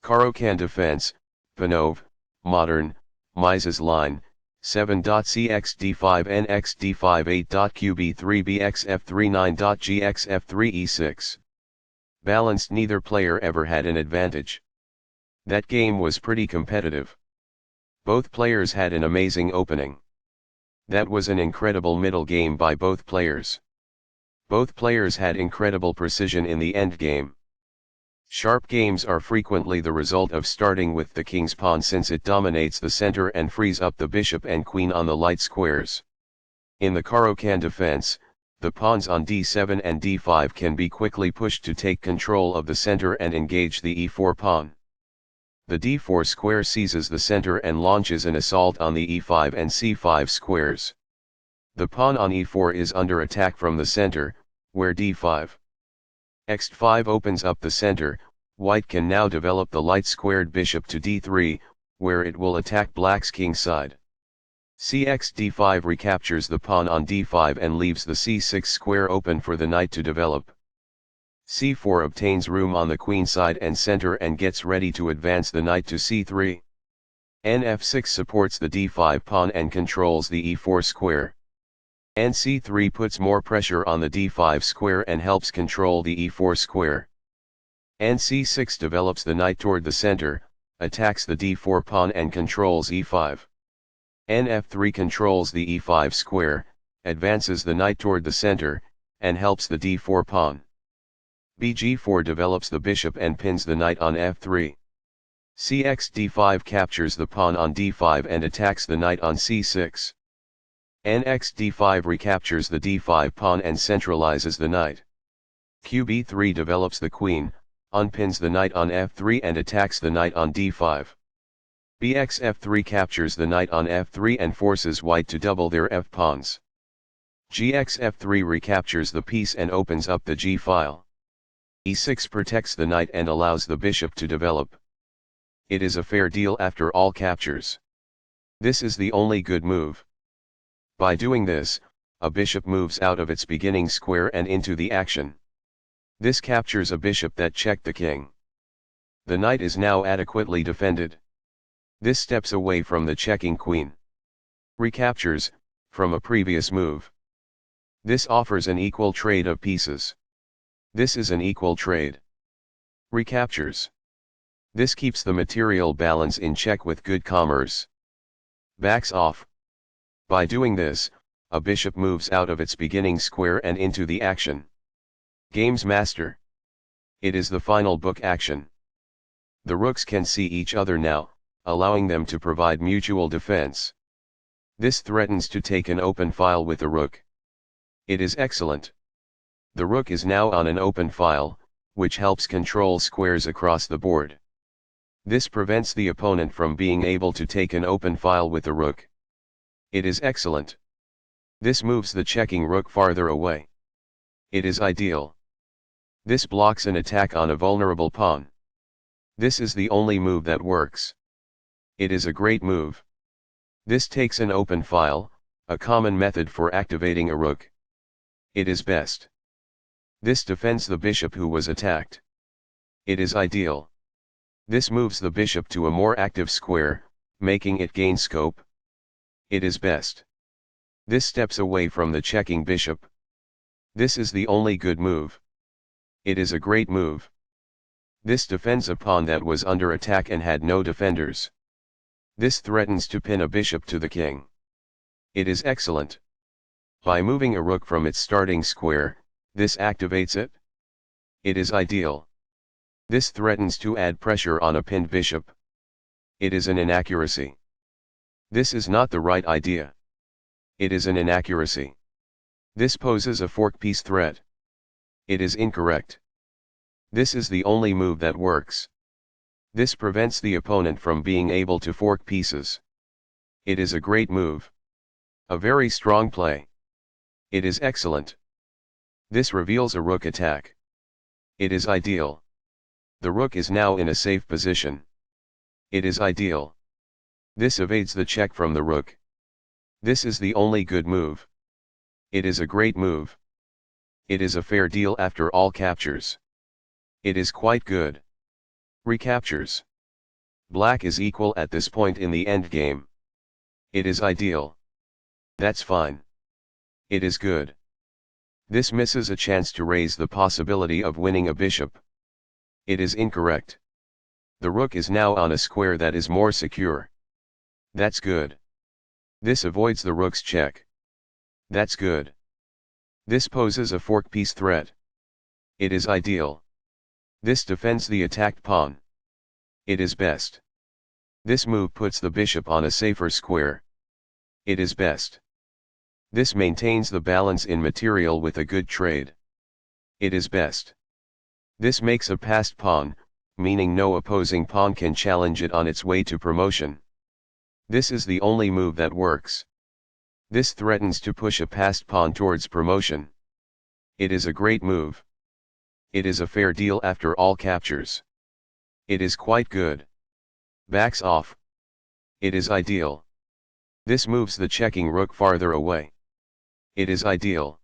Caro-Kann defense, Panov, modern, Mieses line, 7.cxd5 Nxd5 8.qb3 bxf3 9.gxf3 e6. Balanced, neither player ever had an advantage. That game was pretty competitive. Both players had an amazing opening. That was an incredible middle game by both players. Both players had incredible precision in the end game. Sharp games are frequently the result of starting with the king's pawn, since it dominates the center and frees up the bishop and queen on the light squares. In the Caro-Kann defense, the pawns on d7 and d5 can be quickly pushed to take control of the center and engage the e4 pawn. The d4 square seizes the center and launches an assault on the e5 and c5 squares. The pawn on e4 is under attack from the center, where d5. X5 opens up the center. White can now develop the light-squared bishop to d3, where it will attack black's king side. Cxd5 recaptures the pawn on d5 and leaves the c6 square open for the knight to develop. c4 obtains room on the queen side and center and gets ready to advance the knight to c3. Nf6 supports the d5 pawn and controls the e4 square. Nc3 puts more pressure on the d5 square and helps control the e4 square. Nc6 develops the knight toward the center, attacks the d4 pawn and controls e5. Nf3 controls the e5 square, advances the knight toward the center, and helps the d4 pawn. Bg4 develops the bishop and pins the knight on f3. Cxd5 captures the pawn on d5 and attacks the knight on c6. Nxd5 recaptures the d5 pawn and centralizes the knight. Qb3 develops the queen, unpins the knight on f3 and attacks the knight on d5. Bxf3 captures the knight on f3 and forces white to double their f-pawns. Gxf3 recaptures the piece and opens up the g-file. e6 protects the knight and allows the bishop to develop. It is a fair deal after all captures. This is the only good move. By doing this, a bishop moves out of its beginning square and into the action. This captures a bishop that checked the king. The knight is now adequately defended. This steps away from the checking queen. Recaptures, from a previous move. This offers an equal trade of pieces. This is an equal trade. Recaptures. This keeps the material balance in check with good commerce. Backs off. By doing this, a bishop moves out of its beginning square and into the action. Game's master. It is the final book action. The rooks can see each other now, allowing them to provide mutual defense. This threatens to take an open file with the rook. It is excellent. The rook is now on an open file, which helps control squares across the board. This prevents the opponent from being able to take an open file with the rook. It is excellent. This moves the checking rook farther away. It is ideal. This blocks an attack on a vulnerable pawn. This is the only move that works. It is a great move. This takes an open file, a common method for activating a rook. It is best. This defends the bishop who was attacked. It is ideal. This moves the bishop to a more active square, making it gain scope. It is best. This steps away from the checking bishop. This is the only good move. It is a great move. This defends a pawn that was under attack and had no defenders. This threatens to pin a bishop to the king. It is excellent. By moving a rook from its starting square, this activates it. It is ideal. This threatens to add pressure on a pinned bishop. It is an inaccuracy. This is not the right idea. It is an inaccuracy. This poses a fork piece threat. It is incorrect. This is the only move that works. This prevents the opponent from being able to fork pieces. It is a great move. A very strong play. It is excellent. This reveals a rook attack. It is ideal. The rook is now in a safe position. It is ideal. This evades the check from the rook. This is the only good move. It is a great move. It is a fair deal after all captures. It is quite good. Recaptures. Black is equal at this point in the endgame. It is ideal. That's fine. It is good. This misses a chance to raise the possibility of winning a bishop. It is incorrect. The rook is now on a square that is more secure. That's good. This avoids the rook's check. That's good. This poses a fork piece threat. It is ideal. This defends the attacked pawn. It is best. This move puts the bishop on a safer square. It is best. This maintains the balance in material with a good trade. It is best. This makes a passed pawn, meaning no opposing pawn can challenge it on its way to promotion. This is the only move that works. This threatens to push a passed pawn towards promotion. It is a great move. It is a fair deal after all captures. It is quite good. Backs off. It is ideal. This moves the checking rook farther away. It is ideal.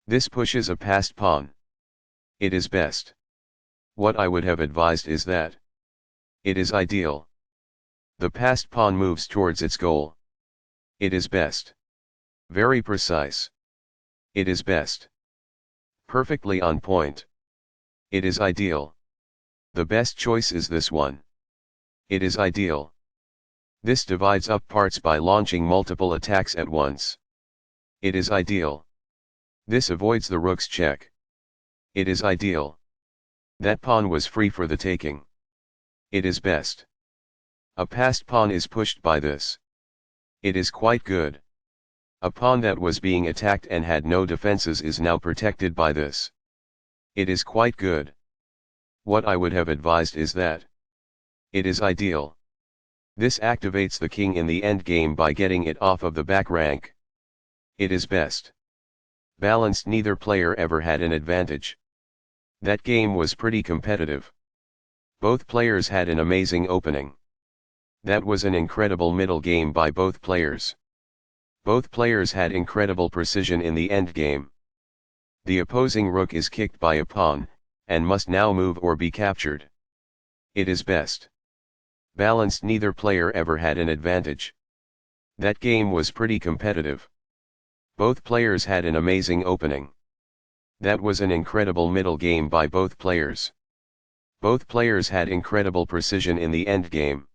This pushes a passed pawn. It is best. What I would have advised is that. It is ideal. The passed pawn moves towards its goal. It is best. Very precise. It is best. Perfectly on point. It is ideal. The best choice is this one. It is ideal. This divides up parts by launching multiple attacks at once. It is ideal. This avoids the rook's check. It is ideal. That pawn was free for the taking. It is best. A passed pawn is pushed by this. It is quite good. A pawn that was being attacked and had no defenses is now protected by this. It is quite good. What I would have advised is that. It is ideal. This activates the king in the endgame by getting it off of the back rank. It is best. Balanced, neither player ever had an advantage. That game was pretty competitive. Both players had an amazing opening. That was an incredible middle game by both players. Both players had incredible precision in the endgame. The opposing rook is kicked by a pawn, and must now move or be captured. It is best. Balanced, neither player ever had an advantage. That game was pretty competitive. Both players had an amazing opening. That was an incredible middle game by both players. Both players had incredible precision in the endgame.